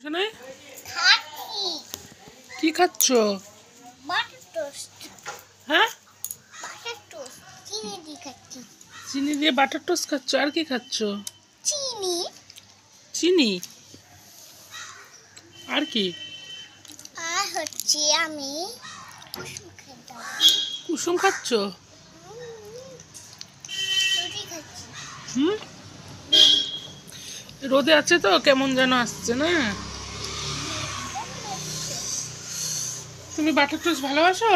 কি খাচ্ছ? হ্যাঁ, চিনি দিয়ে বাটার টোস্ট খাচ্ছ। আর কি খাচ্ছ? চিনি। আর কি? আর হচ্ছে আমি কুসুম খাচ্ছ? হুম, রোদে আছে তো কেমন যেন আসছে না। তুমি বাটার টোস্ট ভালোবাসো?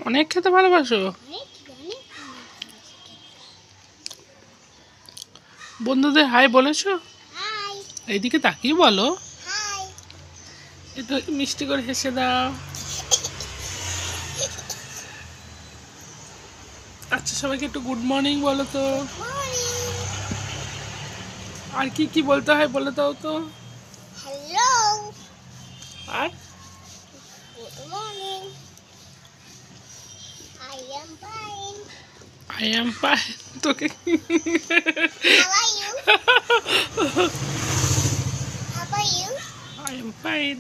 অনেক খেতে ভালোবাসো? বন্ধুদের হাই বলেছো? এইদিকে তাকিয়ে বলো। একটু মিষ্টি করে হেসে দাও। আচ্ছা, সবাইকে একটু গুড মর্নিং বলো তো। আর কি কি বলতে হয় বলে দাও তো। হ্যালো, আর good morning, I am fine, I am fine. তোকে how are you, how are you, I am fine.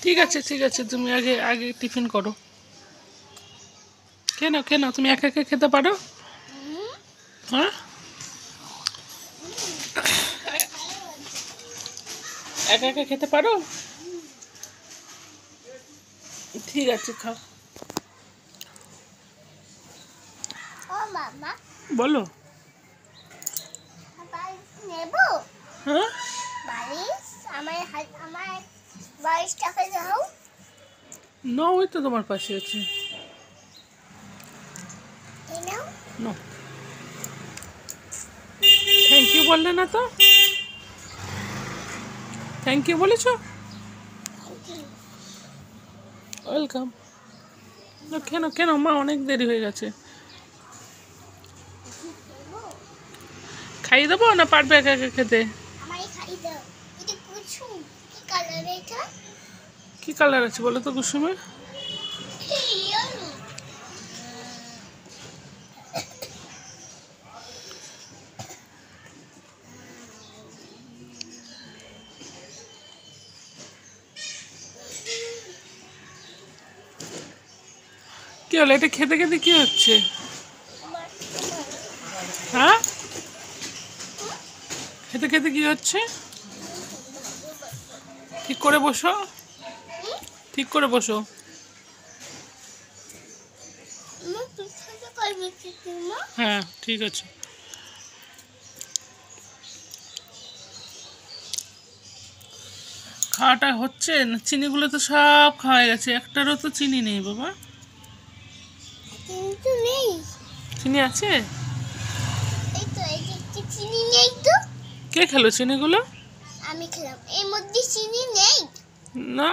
ঠিক আছে ঠিক আছে, তুমি আগে আগে টিফিন করো। কেন কেন তুমি একা একা খেতে পারো? হ্যাঁ, একা একা খেতে পারো? ঠিক আছে, খাও। ও বাবা, বলো। বালিশ নেব? হ্যাঁ, বালিশ আমার বালিশটাকে দাও। না, ওই তো তোমার পাশে আছে। এই নাও। নো, থ্যাংক ইউ বললে না তো। থ্যাংক ইউ বলেছো? ওয়েলকাম। কেন কেন মা, অনেক দেরি হয়ে গেছে। খাইয়ে দেবো না পারবে একা একা খেতে? আমায় খাই দাও। এটা কুসুম, কি কালার এটা? কি কালার আছে বলো তো কুসুমে? ইয়েলো। কি হলো, এটা খেতে খেতে কি হচ্ছে? হ্যাঁ, খেতে খেতে কি হচ্ছে? ঠিক করে বসো, ঠিক করে বসো। মা পিছনে করবে কি মা? হ্যাঁ, ঠিক আছে। খাওয়াটা হচ্ছে না? চিনিগুলো তো সব খাওয়া গেছে, একটারও তো চিনি নেই বাবা। কিন্তু নেই। চিনি আছে? এই তো এদিকে চিনি নেই তো। কে খেলো চিনিগুলো? আমি খেলাম। এর মধ্যে চিনি নেই। না,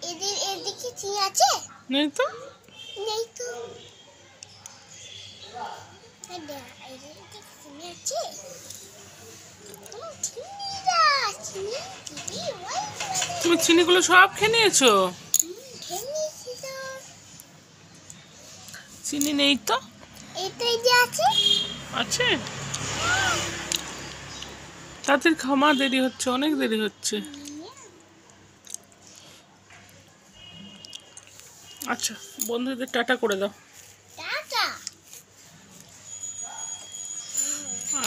এদিকে চিনি আছে? নেই তো। নেই তো। এদিকে চিনি আছে? চিনিরা, চিনি, চিনি, তুমি চিনিগুলো সব খেয়ে নিয়েছো? খেয়ে নিয়েছি তো। চিনি নেই তো। এটা যে আছে? আছে? তাদের খামা, দেরি হচ্ছে, অনেক দেরি হচ্ছে। আচ্ছা, বন্ধুদের টাটা করে দাও। টাটা।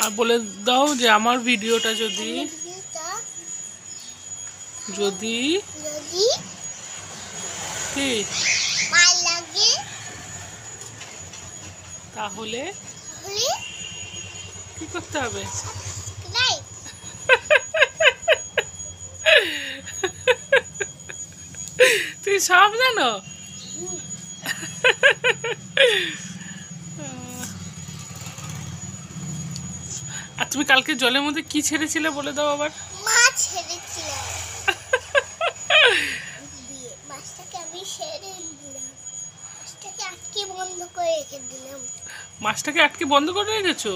আর বলে দাও যে আমার ভিডিওটা যদি যদি যদি কি ভালো লাগে তাহলে তাহলে কি করতে হবে? সাবস্ক্রাইব। তুই সব জানো? আর তুমি কালকে জলের মধ্যে কি ছেড়েছিলে বলে দাও আবার। মাছ ছেড়েছিলাম। মাছটাকে আমি ছেড়ে দিলাম। মাছটাকে আটকে বন্ধ করে রেখে দিলাম। মাছটাকে আটকে বন্ধ করে রেখেছো?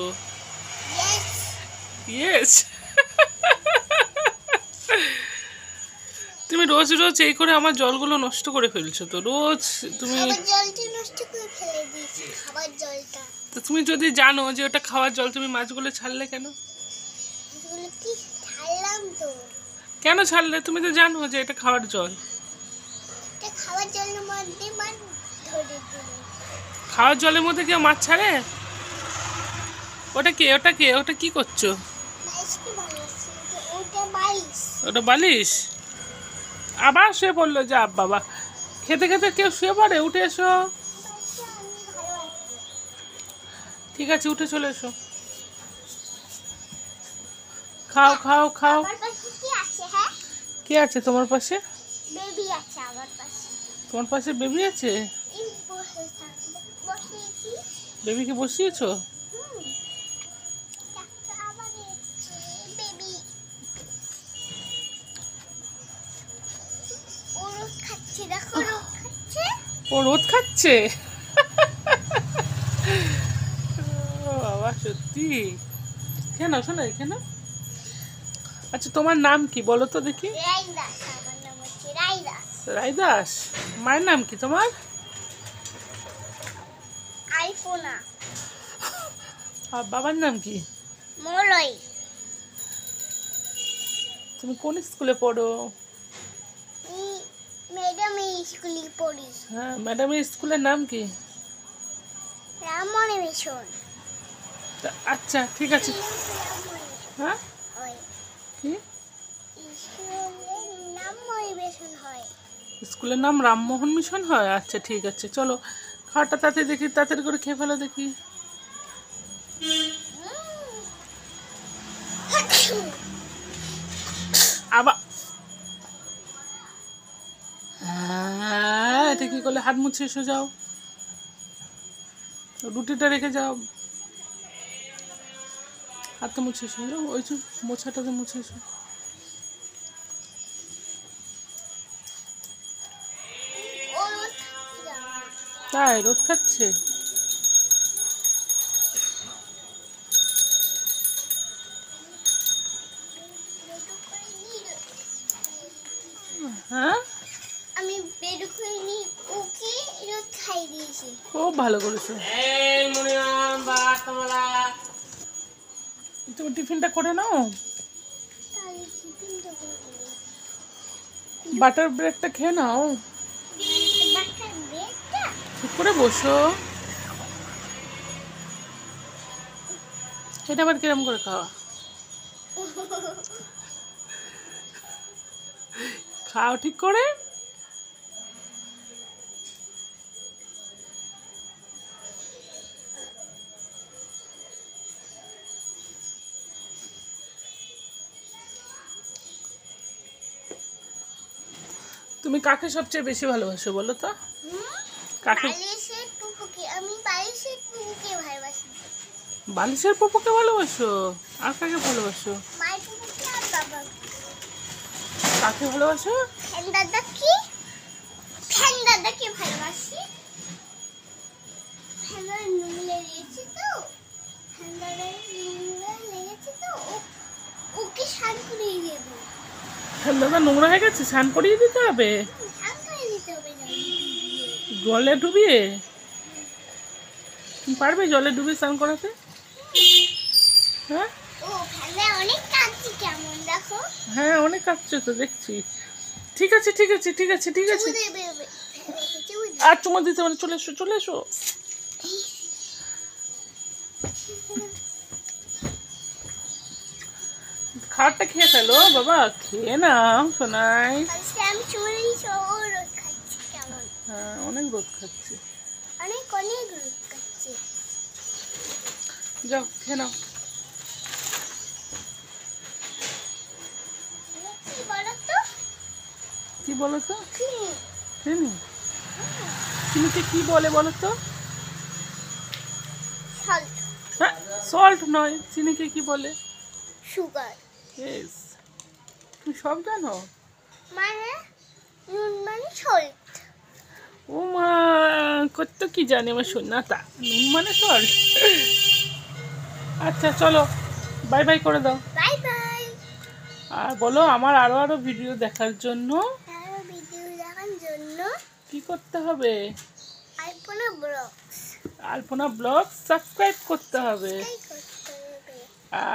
ইয়েস। ইয়েস। তুমি রোজ রোজ এই করে আমার জলগুলো নষ্ট করে ফেলছো তো। রোজ তুমি খাবার জলটা নষ্ট করে ফেলে দিয়েছি, খাবার জলটা। তো তুমি যদি জানো যে ওটা খাওয়ার জল, তুমি মাছগুলো ছাড়লে কেন? এগুলো কি ছাড়লাম তো? কেন ছাড়লে? তুমি তো জানো যে এটা খাওয়ার জল। এটা খাওয়ার জন্য মধ্যে মাছ ধরে দিল। খাওয়ার জলের মধ্যে কেউ মাছ ছাড়ে? ওটা কে? ওটা কে? ওটা কি করছো? বাইশকে বানিয়েছি, ওটা বাইশ। ওটা বালিশ? আবার শুয়ে পড়লো? যা বাবা, খেতে খেতে কেউ শুয়ে পড়ে? উঠে এসো। বাইশকে আমি ভালোবাসি। ঠিক আছে, উঠে চলে এসো। খাও খাও খাও। আমার পাশে কি আছে? হ্যাঁ, কে আছে তোমার পাশে? বেবি আছে আমার পাশে। তোমার পাশে বেবি আছে? এই বসে থাকবে, বসিয়েছি। বেবিকে বসিয়েছো? একটা আবার এসেছে, বেবি। ও রোদ খাচ্ছে, দেখো রোদ খাচ্ছে। ও রোদ খাচ্ছে? ও বাবা, সত্যি? কেন শোনো কেন? আচ্ছা, তোমার নাম কি বলো তো দেখি? রাইদাস, আমার নাম হচ্ছে রাইদাস। রাইদাস? মায়ের নাম কি তোমার? আইফোনা। আর বাবার নাম কি? মলয়। তুমি কোন স্কুলে পড়ো? ম্যাডাম এই স্কুলে পড়ি। হ্যাঁ, ম্যাডামের স্কুলের নাম কি? রামমণি মিশন। আচ্ছা ঠিক আছে। হ্যাঁ, হয় কি স্কুলের নাম মরিবেশন হয়। স্কুলের নাম রামমোহন মিশন হয়? আচ্ছা ঠিক আছে, চলো খাওয়াটা তাড়াতাড়ি দেখি, তাড়াতাড়ি করে খেয়ে ফেলো দেখি। আবার হ্যাঁ, এটা কি করলে? হাত মুছে এসো, যাও রুটিটা রেখে যাও, হাতটা মুছে এসো, যাও ওই যে মোছাটাতে মুছে এসো। ও রোদ খাচ্ছে না। তাই রোদ খাচ্ছে? হ্যাঁ, আমি বের করে নিয়ে ওকে রোদ খাই দিয়েছি। খুব ভালো করেছো। তুমি টিফিনটা করে নাও, তাহলে টিফিনটা করে দিই। বাটার ব্রেডটা খেয়ে নাও। বাচ্চার ব্রেডটা ঠিক করে বসো। এটা আবার কিরম করে খাওয়া? খাও ঠিক করে। তুমি কাকে সবচেয়ে বেশি ভালোবাসো বলো তো? কাকে? বালিশের পুপুকে, আমি বালিশের পুপুকে ভালোবাসি। বালিশের পপুকে ভালোবাসো? আর কাকে ভালোবাসো? মায়ের পুপুকে আর বাবা। কাকে ভালোবাসো? ফ্যান দাদাকে, ফ্যান দাদাকে ভালোবাসি। ফ্যান দাদা নোংরা লেগেছে তো, ফ্যান দাদার নোংরা লেগেছে তো ওকে স্নান করিয়ে দেবো। দাদা নোংরা হয়ে গেছে, স্নান করিয়ে দিতে হবে? স্নান করিয়ে দিতে হবে জলে ডুবিয়ে? তুমি পারবে জলে ডুবিয়ে স্নান করাতে? হ্যাঁ ও ফ্যানটা অনেক কাঁদছে কেমন দেখো। হ্যাঁ, অনেক কাঁদছো তো দেখছি। ঠিক আছে ঠিক আছে ঠিক আছে ঠিক আছে। আর চুমা দিতে মানে চলে এসো, চলে এসো। খাবারটা খেয়ে ফেলো বাবা, খেয়ে নাও শোনাই। আমি চুরি রোদ খাচ্ছি কেমন। হ্যাঁ, অনেক রোদ খাচ্ছে। অনেক অনেক রোদ খাচ্ছে। যাও খেয়ে নাও। কি বলো তো? কি বলো তো? চিনি। চিনি? চিনিকে কি বলে বলো তো? সল্ট। হ্যাঁ, সল্ট নয়, চিনিকে কি বলে? সুগার। ইয়েস, তুমি সব জানো। মানে নুন মানে সল্ট। ও মা, কত কি জানে আমার সোনাটা। নুন মানে সল্ট। আচ্ছা চলো, বাই বাই করে দাও। Bye bye. আর বলো আমার আরো আরো ভিডিও দেখার জন্য আরো ভিডিও দেখার জন্য কি করতে হবে? আইফোনে ব্লগস। আলপনা ব্লগ সাবস্ক্রাইব করতে হবে, তাই করতে হবে।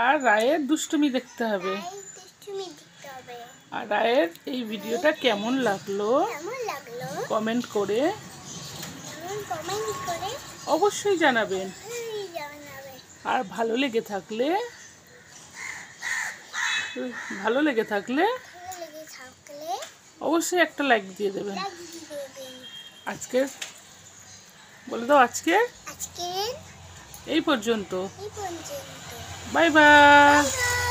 আর রায়ের দুষ্টুমি দেখতে হবে। তাই দুষ্টুমি দিতে হবে। আর রায়ের এই ভিডিওটা কেমন লাগলো কেমন লাগলো কমেন্ট করে এমন কমেন্ট করে অবশ্যই জানাবেন। জানাবে। আর ভালো লেগে থাকলে ভালো লেগে থাকলে অবশ্যই একটা লাইক দিয়ে দেবেন। লাইক দিয়ে দেবেন। আজকে বলে দাও, আজকে আজকে এই পর্যন্ত। এই পর্যন্ত। Bye bye. বাই।